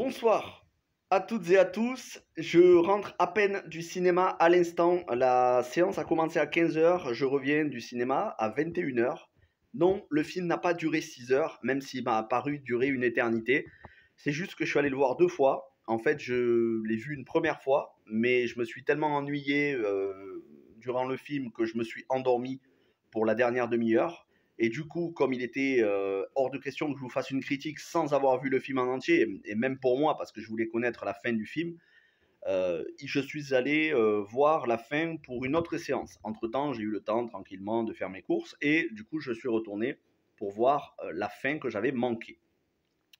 Bonsoir à toutes et à tous. Je rentre à peine du cinéma à l'instant. La séance a commencé à 15 heures. Je reviens du cinéma à 21 heures. Non, le film n'a pas duré 6 heures, même s'il m'a paru durer une éternité. C'est juste que je suis allé le voir deux fois. En fait, je l'ai vu une première fois, mais je me suis tellement ennuyé durant le film que je me suis endormi pour la dernière demi-heure. Et du coup, comme il était hors de question que je vous fasse une critique sans avoir vu le film en entier, et même pour moi, parce que je voulais connaître la fin du film, je suis allé voir la fin pour une autre séance. Entre-temps, j'ai eu le temps tranquillement de faire mes courses, et du coup, je suis retourné pour voir la fin que j'avais manquée.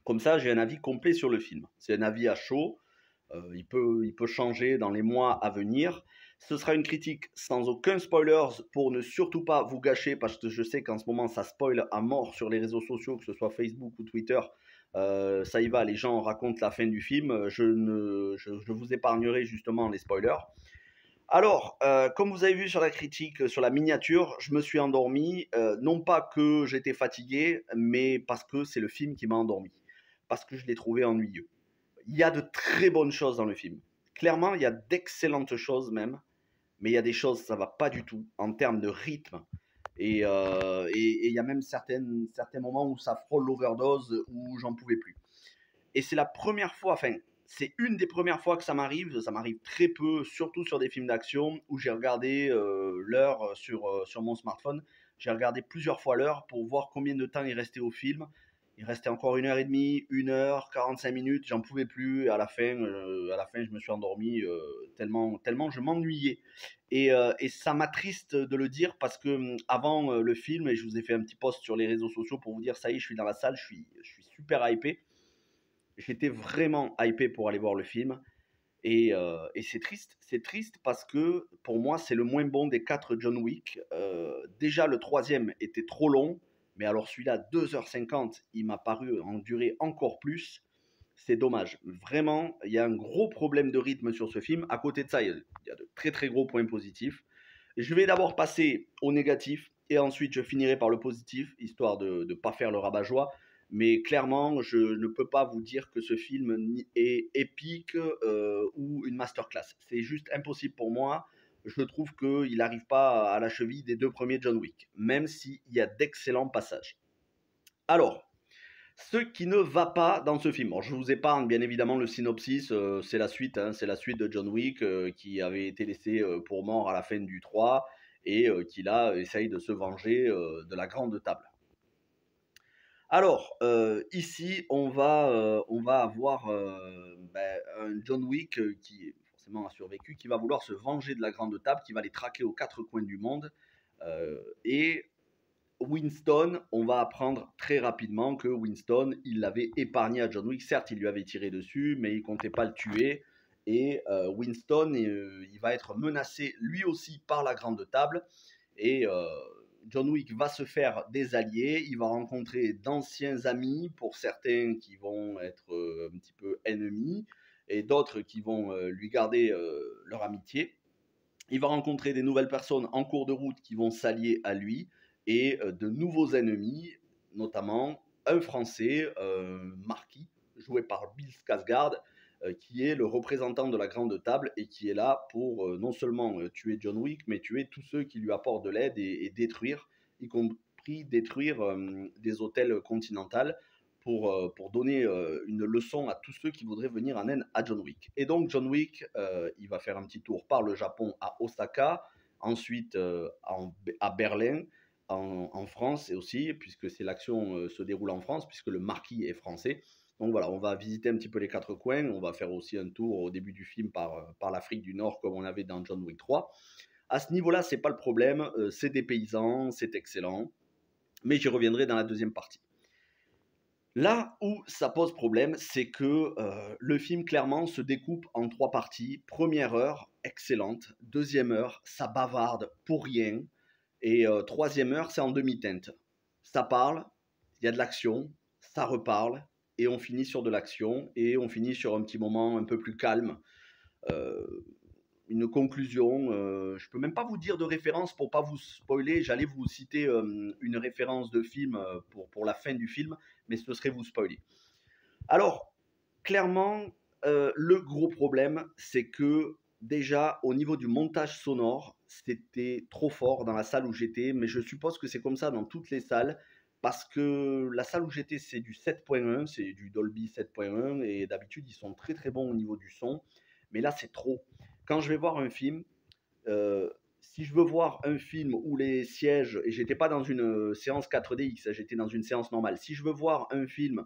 Comme ça, j'ai un avis complet sur le film. C'est un avis à chaud. Il peut changer dans les mois à venir. Ce sera une critique sans aucun spoilers pour ne surtout pas vous gâcher, parce que je sais qu'en ce moment ça spoil à mort sur les réseaux sociaux, que ce soit Facebook ou Twitter. Ça y va, les gens racontent la fin du film. Je vous épargnerai justement les spoilers. Alors, comme vous avez vu sur la critique, sur la miniature, je me suis endormi, non pas que j'étais fatigué, mais parce que c'est le film qui m'a endormi, parce que je l'ai trouvé ennuyeux. Il y a de très bonnes choses dans le film. Clairement, il y a d'excellentes choses même, mais il y a des choses, ça va pas du tout en termes de rythme. Et il y a même certains moments où ça frôle l'overdose, où j'en pouvais plus. Et c'est la première fois, enfin, c'est une des premières fois que ça m'arrive très peu, surtout sur des films d'action, où j'ai regardé l'heure sur mon smartphone. J'ai regardé plusieurs fois l'heure pour voir combien de temps il restait au film. Il restait encore 1 heure et demie, 1 heure, 45 minutes, j'en pouvais plus. À la fin, je me suis endormi tellement je m'ennuyais. Et ça m'attriste de le dire parce que avant le film, et je vous ai fait un petit post sur les réseaux sociaux pour vous dire ça y est, je suis dans la salle, je suis super hypé. J'étais vraiment hypé pour aller voir le film. Et c'est triste. C'est triste parce que pour moi, c'est le moins bon des quatre John Wick. Déjà, le troisième était trop long. Mais alors celui-là, 2h50, il m'a paru en durer encore plus. C'est dommage. Vraiment, il y a un gros problème de rythme sur ce film. À côté de ça, il y a de très très gros points positifs. Je vais d'abord passer au négatif et ensuite je finirai par le positif, histoire de ne pas faire le rabat-joie. Mais clairement, je ne peux pas vous dire que ce film est épique ou une masterclass. C'est juste impossible pour moi. Je trouve qu'il n'arrive pas à la cheville des deux premiers John Wick, même s'il y a d'excellents passages. Alors, ce qui ne va pas dans ce film. Alors, je vous épargne bien évidemment le synopsis, c'est la suite, hein, c'est la suite de John Wick qui avait été laissé pour mort à la fin du 3 et qui là essaye de se venger de la grande table. Alors, ici, on va avoir un John Wick qui forcément a survécu, qui va vouloir se venger de la grande table, qui va les traquer aux quatre coins du monde. Et Winston, on va apprendre très rapidement que Winston, il l'avait épargné à John Wick. Certes, il lui avait tiré dessus, mais il comptait pas le tuer. Et Winston, il va être menacé lui aussi par la grande table. Et John Wick va se faire des alliés. Il va rencontrer d'anciens amis, pour certains qui vont être un petit peu ennemis, et d'autres qui vont lui garder leur amitié. Il va rencontrer des nouvelles personnes en cours de route qui vont s'allier à lui et de nouveaux ennemis, notamment un Français, Marquis, joué par Bill Skarsgård, qui est le représentant de la grande table et qui est là pour non seulement tuer John Wick, mais tuer tous ceux qui lui apportent de l'aide et détruire, y compris détruire des hôtels continentaux pour donner une leçon à tous ceux qui voudraient venir en aide à John Wick. Et donc John Wick, il va faire un petit tour par le Japon à Osaka, ensuite à Berlin, en France et aussi, puisque c'est l'action se déroule en France, puisque le marquis est français. Donc voilà, on va visiter un petit peu les quatre coins, on va faire aussi un tour au début du film par l'Afrique du Nord, comme on avait dans John Wick 3. À ce niveau-là, c'est pas le problème, c'est des paysans, c'est excellent, mais j'y reviendrai dans la deuxième partie. Là où ça pose problème, c'est que le film clairement se découpe en trois parties. Première heure, excellente. Deuxième heure, ça bavarde pour rien. Et troisième heure, c'est en demi-teinte. Ça parle, il y a de l'action, ça reparle, et on finit sur de l'action, et on finit sur un petit moment un peu plus calme. Euh, une conclusion. Je peux même pas vous dire de référence pour pas vous spoiler. J'allais vous citer une référence de film pour la fin du film, mais ce serait vous spoiler. Alors, Clairement, le gros problème, c'est que déjà au niveau du montage sonore, c'était trop fort dans la salle où j'étais, mais je suppose que c'est comme ça dans toutes les salles, parce que la salle où j'étais, c'est du 7.1, c'est du Dolby 7.1, et d'habitude, ils sont très très bons au niveau du son, mais là, c'est trop. Quand je vais voir un film, si je veux voir un film où les sièges, et j'étais pas dans une séance 4DX, j'étais dans une séance normale, si je veux voir un film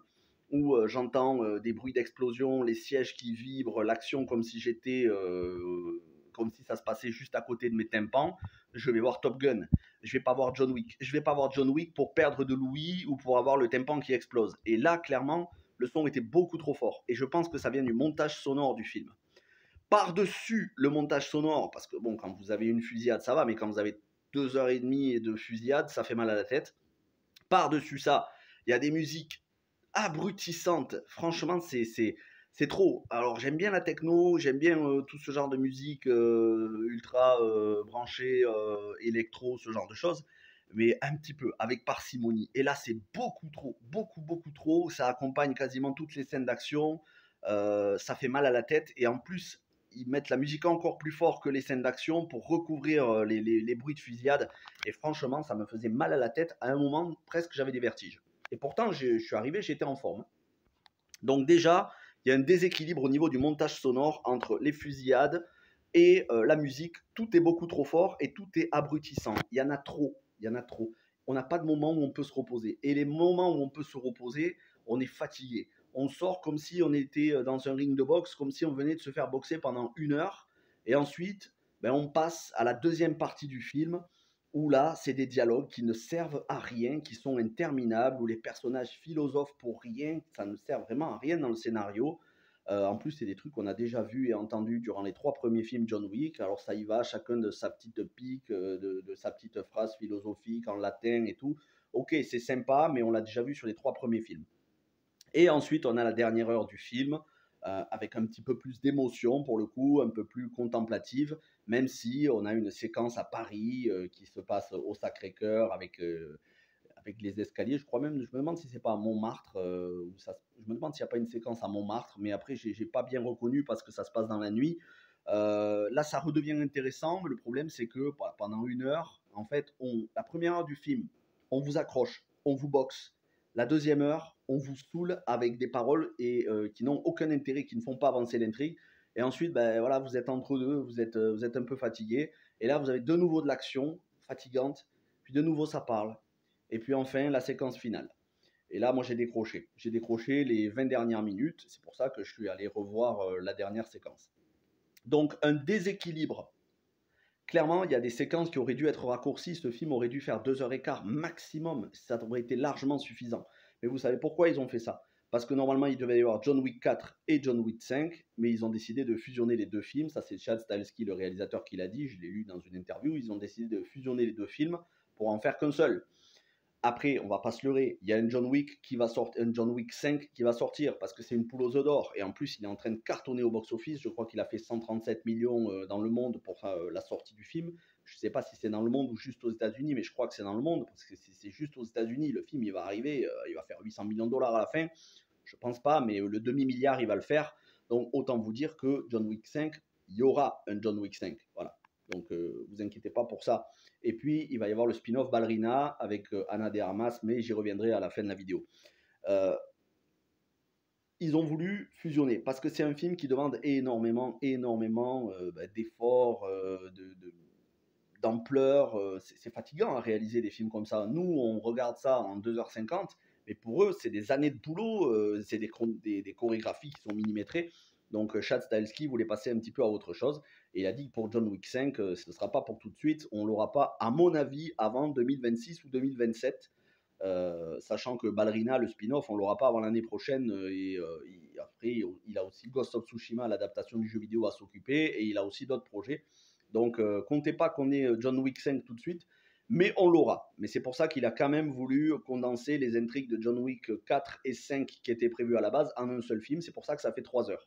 où j'entends des bruits d'explosion, les sièges qui vibrent, l'action comme si comme si ça se passait juste à côté de mes tympans, je vais voir Top Gun. Je vais pas voir John Wick. Je vais pas voir John Wick pour perdre de l'ouïe ou pour avoir le tympan qui explose. Et là, clairement, le son était beaucoup trop fort. Et je pense que ça vient du montage sonore du film. Par-dessus le montage sonore, parce que bon, quand vous avez une fusillade, ça va, mais quand vous avez 2 heures et demie de fusillade, ça fait mal à la tête. Par-dessus ça, il y a des musiques abrutissantes. Franchement, c'est trop. Alors, j'aime bien la techno, j'aime bien tout ce genre de musique ultra branchée, électro, ce genre de choses, mais un petit peu, avec parcimonie. Et là, c'est beaucoup trop, beaucoup, beaucoup trop. Ça accompagne quasiment toutes les scènes d'action. Ça fait mal à la tête. Et en plus, ils mettent la musique encore plus fort que les scènes d'action pour recouvrir les bruits de fusillade. Et franchement, ça me faisait mal à la tête. À un moment, presque, j'avais des vertiges. Et pourtant, je suis arrivé, j'étais en forme. Donc déjà, il y a un déséquilibre au niveau du montage sonore entre les fusillades et la musique. Tout est beaucoup trop fort et tout est abrutissant. Il y en a trop. Il y en a trop. On n'a pas de moment où on peut se reposer. Et les moments où on peut se reposer, on est fatigué. On sort comme si on était dans un ring de boxe, comme si on venait de se faire boxer pendant 1 heure. Et ensuite, ben, on passe à la deuxième partie du film où là, c'est des dialogues qui ne servent à rien, qui sont interminables, où les personnages philosophent pour rien, ça ne sert vraiment à rien dans le scénario. En plus, c'est des trucs qu'on a déjà vus et entendus durant les 3 premiers films John Wick. Alors ça y va, chacun de sa petite pique, de sa petite phrase philosophique en latin et tout. Ok, c'est sympa, mais on l'a déjà vu sur les 3 premiers films. Et ensuite, on a la dernière heure du film, avec un petit peu plus d'émotion pour le coup, un peu plus contemplative, même si on a une séquence à Paris qui se passe au Sacré-Cœur avec les escaliers. Je crois même, je me demande si c'est pas à Montmartre, je me demande s'il n'y a pas une séquence à Montmartre, mais après, j'ai pas bien reconnu parce que ça se passe dans la nuit. Là, ça redevient intéressant, mais le problème, c'est que pendant 1 heure, en fait, la première heure du film, on vous accroche, on vous boxe. La deuxième heure, on vous saoule avec des paroles qui n'ont aucun intérêt, qui ne font pas avancer l'intrigue. Et ensuite, ben, voilà, vous êtes entre deux, vous êtes un peu fatigué. Et là, vous avez de nouveau de l'action fatigante, puis de nouveau ça parle. Et puis enfin, la séquence finale. Et là, moi, j'ai décroché. J'ai décroché les 20 dernières minutes. C'est pour ça que je suis allé revoir la dernière séquence. Donc, un déséquilibre. Clairement, il y a des séquences qui auraient dû être raccourcies. Ce film aurait dû faire 2 heures et quart maximum. Ça aurait été largement suffisant. Mais vous savez pourquoi ils ont fait ça? Parce que normalement, il devait y avoir John Wick 4 et John Wick 5, mais ils ont décidé de fusionner les deux films. Ça, c'est Chad Stahelski, le réalisateur, qui l'a dit. Je l'ai lu dans une interview. Ils ont décidé de fusionner les deux films pour en faire qu'un seul. Après, on va pas se leurrer, il y a un John Wick qui va sortir, un John Wick 5 qui va sortir parce que c'est une poule aux œufs d'or et en plus il est en train de cartonner au box-office. Je crois qu'il a fait 137 millions dans le monde pour la sortie du film. Je ne sais pas si c'est dans le monde ou juste aux États-Unis, mais je crois que c'est dans le monde parce que c'est juste aux États-Unis. Le film il va arriver, il va faire 800 millions de dollars à la fin. Je pense pas, mais le demi-milliard il va le faire. Donc autant vous dire que John Wick 5, il y aura un John Wick 5. Voilà. Donc vous inquiétez pas pour ça. Et puis, il va y avoir le spin-off Ballerina avec Anna de Armas, mais j'y reviendrai à la fin de la vidéo. Euh, Ils ont voulu fusionner parce que c'est un film qui demande énormément, énormément d'efforts, d'ampleur. C'est fatigant à réaliser des films comme ça. Nous, on regarde ça en 2h50, mais pour eux, c'est des années de boulot, c'est des chorégraphies qui sont millimétrées. Donc, Chad Stahelski voulait passer un petit peu à autre chose. Et il a dit que pour John Wick 5, ce ne sera pas pour tout de suite. On ne l'aura pas, à mon avis, avant 2026 ou 2027. Sachant que Ballerina, le spin-off, on ne l'aura pas avant l'année prochaine. Après, il a aussi Ghost of Tsushima, l'adaptation du jeu vidéo, à s'occuper. Et il a aussi d'autres projets. Donc, comptez pas qu'on ait John Wick 5 tout de suite, mais on l'aura. Mais c'est pour ça qu'il a quand même voulu condenser les intrigues de John Wick 4 et 5 qui étaient prévues à la base en un seul film. C'est pour ça que ça fait 3 heures.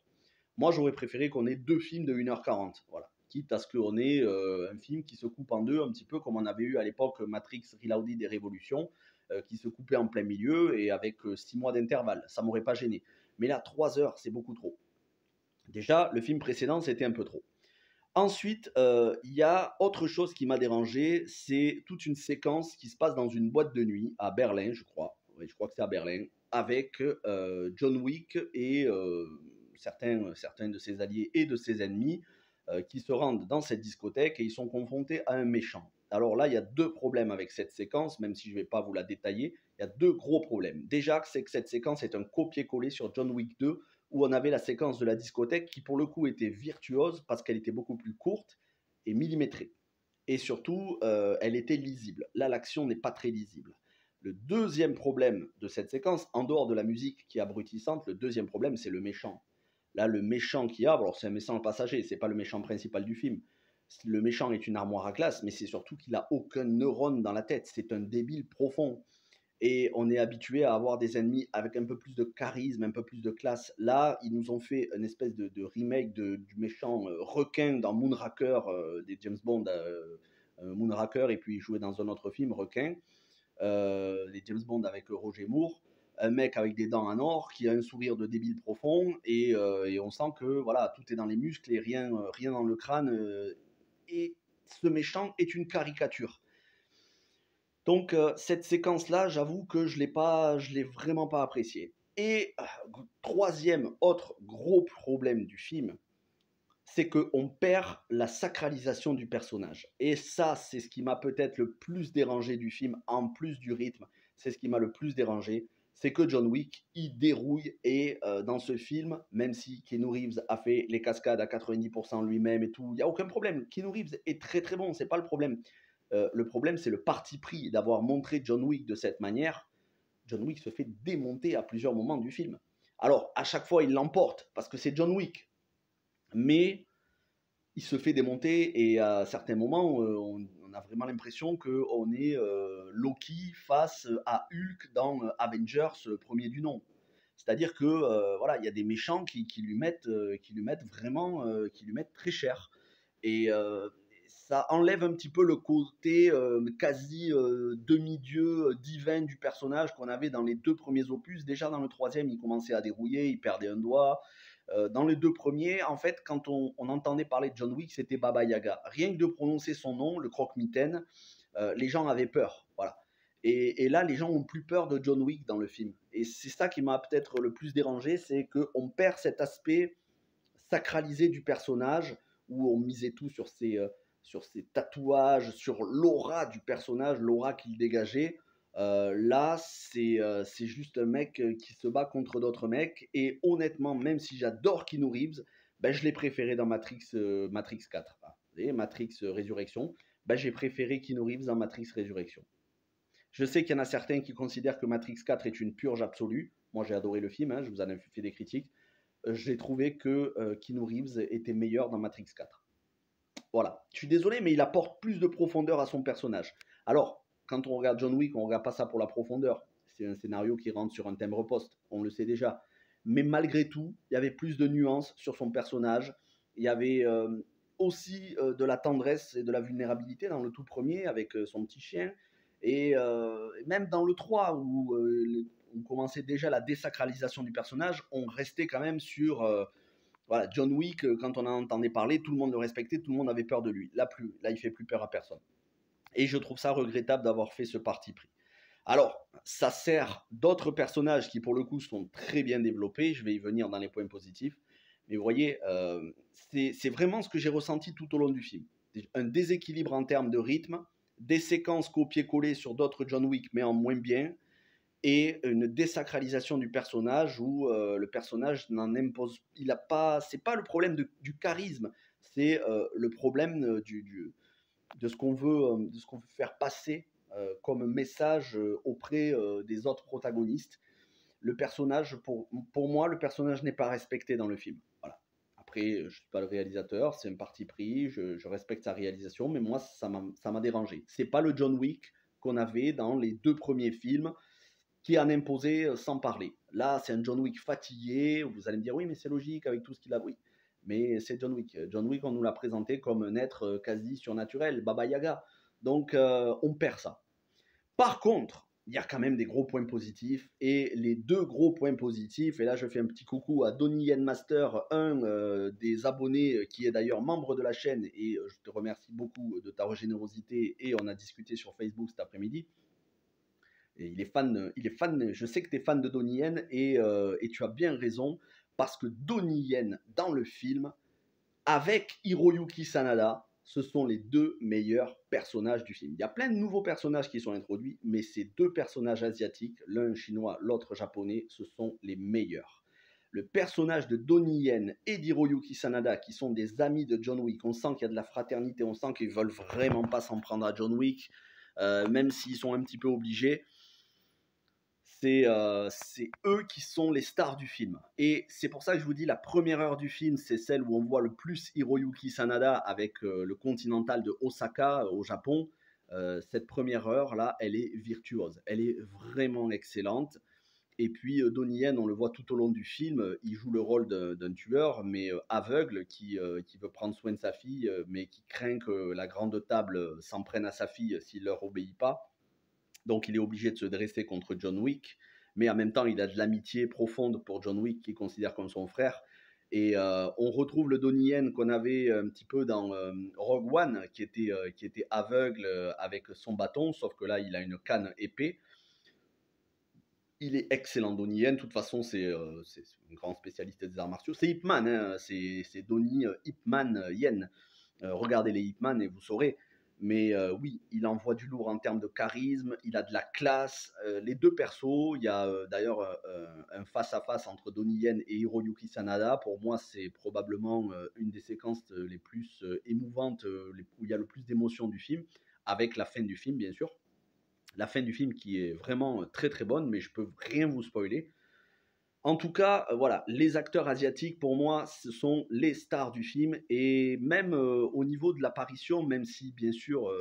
Moi, j'aurais préféré qu'on ait 2 films de 1h40. Voilà. Quitte à ce qu'on ait un film qui se coupe en deux, un petit peu comme on avait eu à l'époque Matrix Reloaded des Révolutions, qui se coupait en plein milieu et avec 6 mois d'intervalle. Ça m'aurait pas gêné. Mais là, 3 heures, c'est beaucoup trop. Déjà, le film précédent, c'était un peu trop. Ensuite, il y a autre chose qui m'a dérangé, c'est toute une séquence qui se passe dans une boîte de nuit à Berlin, je crois. Oui, je crois que c'est à Berlin, avec John Wick et certains de ses alliés et de ses ennemis qui se rendent dans cette discothèque et ils sont confrontés à un méchant. Alors là, il y a deux problèmes avec cette séquence, même si je ne vais pas vous la détailler. Il y a deux gros problèmes. Déjà, c'est que cette séquence est un copier-coller sur John Wick 2, où on avait la séquence de la discothèque qui, pour le coup, était virtuose parce qu'elle était beaucoup plus courte et millimétrée. Et surtout, elle était lisible. Là, l'action n'est pas très lisible. Le deuxième problème de cette séquence, en dehors de la musique qui est abrutissante, le deuxième problème, c'est le méchant. Là, le méchant qu'il y a, alors c'est un méchant passager, c'est pas le méchant principal du film. Le méchant est une armoire à glace, mais c'est surtout qu'il a aucun neurone dans la tête. C'est un débile profond. Et on est habitué à avoir des ennemis avec un peu plus de charisme, un peu plus de classe. Là, ils nous ont fait une espèce de remake du méchant requin dans Moonraker, des James Bond, Moonraker, et puis il jouait dans un autre film, Requin, les James Bond avec Roger Moore, un mec avec des dents en or qui a un sourire de débile profond, et on sent que voilà, tout est dans les muscles et rien dans le crâne. Et ce méchant est une caricature. Donc cette séquence-là, j'avoue que je l'ai vraiment pas appréciée. Et troisième autre gros problème du film, c'est qu'on perd la sacralisation du personnage. Et ça, c'est ce qui m'a peut-être le plus dérangé du film, en plus du rythme, c'est ce qui m'a le plus dérangé, c'est que John Wick, il dérouille, et dans ce film, même si Keanu Reeves a fait les cascades à 90% lui-même et tout, il n'y a aucun problème. Keanu Reeves est très très bon, c'est pas le problème. Le problème, c'est le parti pris d'avoir montré John Wick de cette manière. John Wick se fait démonter à plusieurs moments du film. Alors, à chaque fois, il l'emporte, parce que c'est John Wick. Mais il se fait démonter, et à certains moments, on a vraiment l'impression qu'on est Loki face à Hulk dans Avengers, premier du nom. C'est-à-dire que voilà, il y a des méchants qui lui mettent vraiment, qui lui mettent très cher. Et ça enlève un petit peu le côté quasi demi-dieu divin du personnage qu'on avait dans les deux premiers opus. Déjà dans le troisième, il commençait à dérouiller, il perdait un doigt. Dans les deux premiers, en fait, quand on entendait parler de John Wick, c'était Baba Yaga. Rien que de prononcer son nom, le croque-mitaine, les gens avaient peur. Voilà. Et là, les gens ont plus peur de John Wick dans le film. Et c'est ça qui m'a peut-être le plus dérangé, c'est qu'on perd cet aspect sacralisé du personnage, où on misait tout sur ses tatouages, sur l'aura du personnage, l'aura qu'il dégageait. Là, c'est juste un mec qui se bat contre d'autres mecs. Et honnêtement, même si j'adore Keanu Reeves, ben, je l'ai préféré dans Matrix 4. Et Matrix Résurrection, ben, j'ai préféré Keanu Reeves dans Matrix Résurrection. Je sais qu'il y en a certains qui considèrent que Matrix 4 est une purge absolue. Moi, j'ai adoré le film, hein, je vous en ai fait des critiques. J'ai trouvé que Keanu Reeves était meilleur dans Matrix 4. Voilà. Je suis désolé, mais il apporte plus de profondeur à son personnage. Alors, quand on regarde John Wick, on ne regarde pas ça pour la profondeur. C'est un scénario qui rentre sur un timbre-poste, on le sait déjà. Mais malgré tout, il y avait plus de nuances sur son personnage. Il y avait aussi de la tendresse et de la vulnérabilité dans le tout premier, avec son petit chien. Et même dans le 3, où on commençait déjà la désacralisation du personnage, on restait quand même sur voilà, John Wick, quand on en entendait parler, tout le monde le respectait, tout le monde avait peur de lui. Là, il fait plus peur à personne. Et je trouve ça regrettable d'avoir fait ce parti pris. Alors, ça sert d'autres personnages qui, pour le coup, sont très bien développés. Je vais y venir dans les points positifs. Mais vous voyez, c'est vraiment ce que j'ai ressenti tout au long du film. Un déséquilibre en termes de rythme, des séquences copier-coller sur d'autres John Wick, mais en moins bien, et une désacralisation du personnage où le personnage n'en impose, il a pas, c'est pas le problème du charisme, c'est le problème de ce qu'on veut, faire passer comme message auprès des autres protagonistes. Le personnage, pour moi, le personnage n'est pas respecté dans le film. Voilà. Après, je ne suis pas le réalisateur, c'est un parti pris, je respecte sa réalisation, mais moi, ça m'a dérangé. C'est pas le John Wick qu'on avait dans les deux premiers films, qui en imposait sans parler. Là, c'est un John Wick fatigué. Vous allez me dire, oui, mais c'est logique avec tout ce qu'il a. Oui, mais c'est John Wick. John Wick, on nous l'a présenté comme un être quasi surnaturel, Baba Yaga. Donc, on perd ça. Par contre, il y a quand même des gros points positifs. Et les deux gros points positifs, et là je fais un petit coucou à Donnie Yen Master, un des abonnés qui est d'ailleurs membre de la chaîne, et je te remercie beaucoup de ta générosité, et on a discuté sur Facebook cet après-midi. Et il est fan, je sais que tu es fan de Donnie Yen, et tu as bien raison, parce que Donnie Yen dans le film, avec Hiroyuki Sanada, ce sont les deux meilleurs personnages du film. Il y a plein de nouveaux personnages qui sont introduits, mais ces deux personnages asiatiques, l'un chinois, l'autre japonais, ce sont les meilleurs. Le personnage de Donnie Yen et d'Hiroyuki Sanada, qui sont des amis de John Wick, on sent qu'il y a de la fraternité, on sent qu'ils veulent vraiment pas s'en prendre à John Wick, même s'ils sont un petit peu obligés. C'est eux qui sont les stars du film. Et c'est pour ça que je vous dis, la première heure du film, c'est celle où on voit le plus Hiroyuki Sanada avec le Continental de Osaka au Japon. Cette première heure-là, elle est virtuose. Elle est vraiment excellente. Et puis Donnie Yen, on le voit tout au long du film, il joue le rôle d'un tueur, mais aveugle, qui veut prendre soin de sa fille, mais qui craint que la grande table s'en prenne à sa fille s'il leur obéit pas. Donc il est obligé de se dresser contre John Wick, mais en même temps il a de l'amitié profonde pour John Wick qu'il considère comme son frère. Et on retrouve le Donnie Yen qu'on avait un petit peu dans Rogue One, qui était aveugle avec son bâton, sauf que là il a une canne épée. Il est excellent, Donnie Yen. De toute façon, c'est un grand spécialiste des arts martiaux. C'est Ip Man, hein, c'est Donnie Ip Man Yen. Regardez les Ip Man et vous saurez. Mais oui, il envoie du lourd en termes de charisme, il a de la classe. Les deux persos, il y a d'ailleurs un face-à-face entre Donnie Yen et Hiroyuki Sanada. Pour moi, c'est probablement une des séquences les plus émouvantes, où il y a le plus d'émotions du film, avec la fin du film, bien sûr. La fin du film qui est vraiment très très bonne, mais je peux rien vous spoiler. En tout cas, voilà, les acteurs asiatiques, pour moi, ce sont les stars du film. Et même au niveau de l'apparition, même si, bien sûr,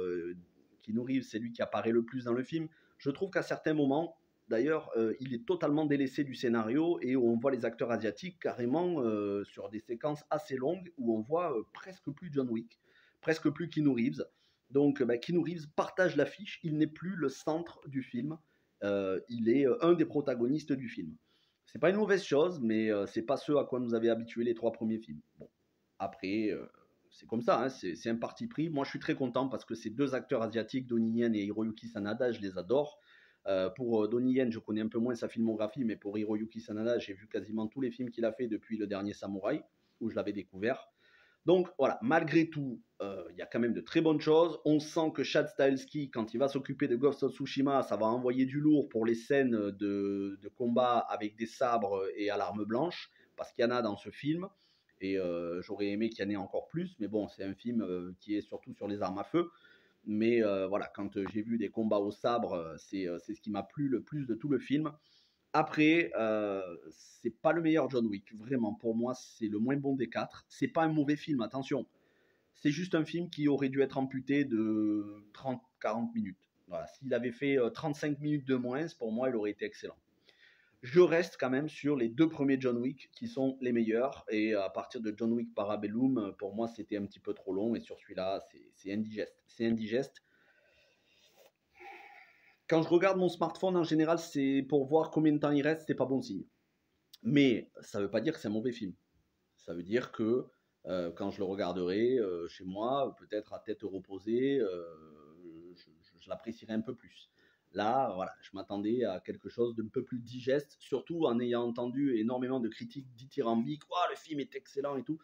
Keanu Reeves, c'est lui qui apparaît le plus dans le film, je trouve qu'à certains moments, d'ailleurs, il est totalement délaissé du scénario, et on voit les acteurs asiatiques carrément sur des séquences assez longues où on voit presque plus John Wick, presque plus Keanu Reeves. Donc, Keanu Reeves partage l'affiche, il n'est plus le centre du film, il est un des protagonistes du film. C'est pas une mauvaise chose, mais c'est pas ce à quoi nous avaient habitués les trois premiers films. Bon, après, c'est comme ça, hein, c'est un parti pris. Moi, je suis très content parce que ces deux acteurs asiatiques, Donnie Yen et Hiroyuki Sanada, je les adore. Pour Donnie Yen, je connais un peu moins sa filmographie, mais pour Hiroyuki Sanada, j'ai vu quasiment tous les films qu'il a fait depuis Le Dernier Samouraï, où je l'avais découvert. Donc voilà, malgré tout, il y a quand même de très bonnes choses. On sent que Chad Stahelski, quand il va s'occuper de Ghost of Tsushima, ça va envoyer du lourd pour les scènes de combat avec des sabres et à l'arme blanche, parce qu'il y en a dans ce film. Et j'aurais aimé qu'il y en ait encore plus, mais bon, c'est un film qui est surtout sur les armes à feu. Mais voilà, quand j'ai vu des combats au sabre, c'est ce qui m'a plu le plus de tout le film. Après, c'est pas le meilleur John Wick, vraiment. Pour moi, c'est le moins bon des quatre. C'est pas un mauvais film, attention. C'est juste un film qui aurait dû être amputé de 30-40 minutes. Voilà. S'il avait fait 35 minutes de moins, pour moi, il aurait été excellent. Je reste quand même sur les deux premiers John Wick qui sont les meilleurs. Et à partir de John Wick Parabellum, pour moi, c'était un petit peu trop long. Et sur celui-là, c'est indigeste. C'est indigeste. Quand je regarde mon smartphone, en général, c'est pour voir combien de temps il reste, c'est pas bon signe. Mais ça ne veut pas dire que c'est un mauvais film. Ça veut dire que quand je le regarderai chez moi, peut-être à tête reposée, je l'apprécierai un peu plus. Là, voilà, je m'attendais à quelque chose d'un peu plus digeste, surtout en ayant entendu énormément de critiques dithyrambiques. Oh, le film est excellent et tout.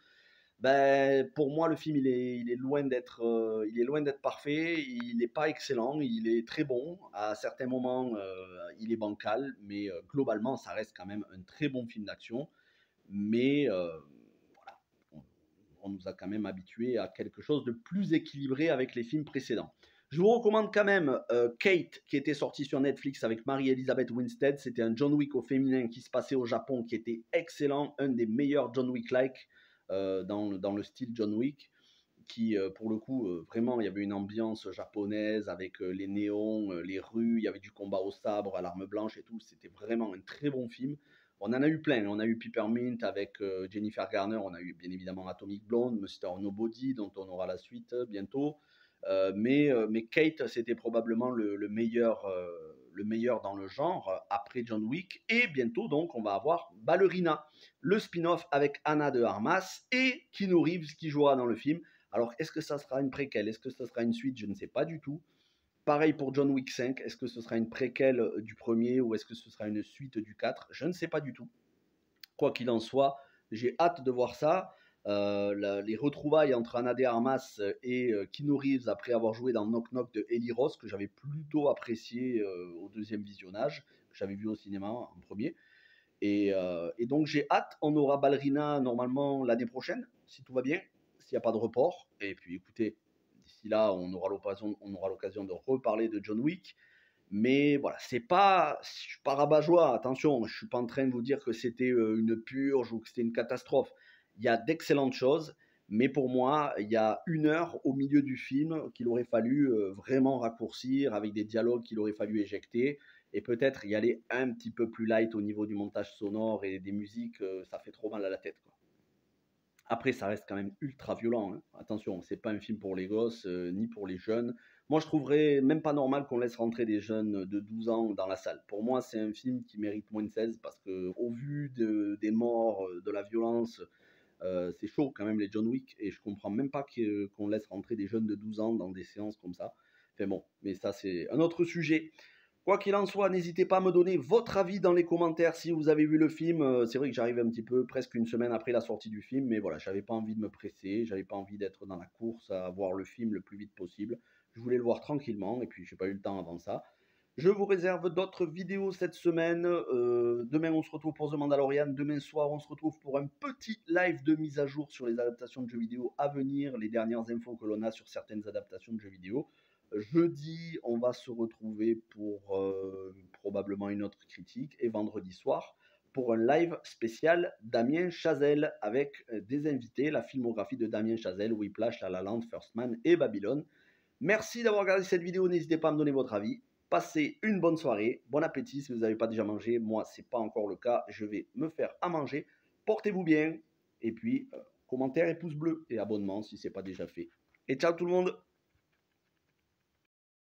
Ben, pour moi, le film, il est loin d'être parfait. Il n'est pas excellent. Il est très bon. À certains moments, il est bancal, mais globalement, ça reste quand même un très bon film d'action. Mais voilà, on nous a quand même habitués à quelque chose de plus équilibré avec les films précédents. Je vous recommande quand même Kate, qui était sorti sur Netflix avec Mary-Elizabeth Winstead. C'était un John Wick au féminin qui se passait au Japon, qui était excellent, un des meilleurs John Wick-like dans le style John Wick, qui pour le coup vraiment il y avait une ambiance japonaise avec les néons, les rues, il y avait du combat au sabre, à l'arme blanche et tout. C'était vraiment un très bon film. On en a eu plein, on a eu Peppermint avec Jennifer Garner, on a eu bien évidemment Atomic Blonde, Mr. Nobody dont on aura la suite bientôt. Mais Kate, c'était probablement le meilleur dans le genre après John Wick. Et bientôt, donc, on va avoir Ballerina, le spin-off avec Anna de Armas et Keanu Reeves qui jouera dans le film. Alors, est-ce que ça sera une préquelle? Est-ce que ça sera une suite? Je ne sais pas du tout. Pareil pour John Wick 5. Est-ce que ce sera une préquelle du premier ou est-ce que ce sera une suite du 4? Je ne sais pas du tout. Quoi qu'il en soit, j'ai hâte de voir ça. Les retrouvailles entre Ana de Armas et Keanu Reeves après avoir joué dans Knock Knock de Eli Roth, que j'avais plutôt apprécié au deuxième visionnage, que j'avais vu au cinéma en premier. Et donc j'ai hâte, on aura Ballerina normalement l'année prochaine, si tout va bien, s'il n'y a pas de report. Et puis écoutez, d'ici là, on aura l'occasion de reparler de John Wick. Mais voilà, je suis pas rabat-joie, attention, je suis pas en train de vous dire que c'était une purge ou que c'était une catastrophe. Il y a d'excellentes choses, mais pour moi, il y a 1 heure au milieu du film qu'il aurait fallu vraiment raccourcir, avec des dialogues qu'il aurait fallu éjecter, et peut-être y aller un petit peu plus light au niveau du montage sonore et des musiques, ça fait trop mal à la tête, quoi. Après, ça reste quand même ultra violent, hein. Attention, c'est pas un film pour les gosses, ni pour les jeunes. Moi, je trouverais même pas normal qu'on laisse rentrer des jeunes de 12 ans dans la salle. Pour moi, c'est un film qui mérite moins de 16 parce que, au vu des morts, de la violence, c'est chaud quand même les John Wick et je comprends même pas qu'on laisse rentrer des jeunes de 12 ans dans des séances comme ça. Enfin bon, mais ça c'est un autre sujet. Quoi qu'il en soit, n'hésitez pas à me donner votre avis dans les commentaires si vous avez vu le film. C'est vrai que j'arrive un petit peu presque une semaine après la sortie du film, mais voilà, j'avais pas envie de me presser, j'avais pas envie d'être dans la course à voir le film le plus vite possible. Je voulais le voir tranquillement et puis j'ai pas eu le temps avant ça. Je vous réserve d'autres vidéos cette semaine. Demain, on se retrouve pour The Mandalorian. Demain soir, on se retrouve pour un petit live de mise à jour sur les adaptations de jeux vidéo à venir, les dernières infos que l'on a sur certaines adaptations de jeux vidéo. Jeudi, on va se retrouver pour probablement une autre critique. Et vendredi soir, pour un live spécial Damien Chazelle avec des invités, la filmographie de Damien Chazelle, Whiplash, La La Land, First Man et Babylone. Merci d'avoir regardé cette vidéo. N'hésitez pas à me donner votre avis. Passez une bonne soirée. Bon appétit si vous n'avez pas déjà mangé. Moi, ce n'est pas encore le cas. Je vais me faire à manger. Portez-vous bien. Et puis, commentaire et pouce bleu et abonnement si ce n'est pas déjà fait. Et ciao tout le monde!